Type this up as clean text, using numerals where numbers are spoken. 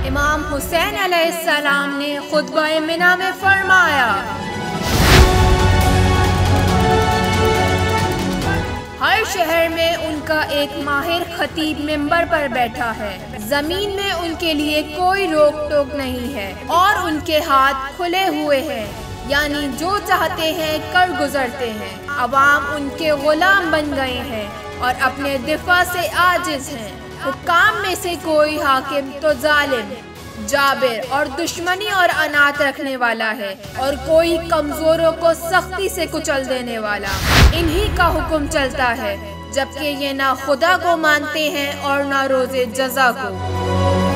इमाम हुसैन अलैहिस्सलाम ने खुतबा मिना में फरमाया, हर शहर में उनका एक माहिर खतीब मिंबर पर बैठा है। जमीन में उनके लिए कोई रोक टोक नहीं है और उनके हाथ खुले हुए हैं, यानी जो चाहते हैं कर गुजरते हैं। अवाम उनके गुलाम बन गए हैं और अपने दिफा से आजिज हैं। हुक्काम में से कोई हाकिम तो जालिम, जाबिर और दुश्मनी और अनाथ रखने वाला है, और कोई कमजोरों को सख्ती से कुचल देने वाला। इन्हीं का हुक्म चलता है, जबकि ये ना खुदा को मानते हैं और ना रोजे जजा को।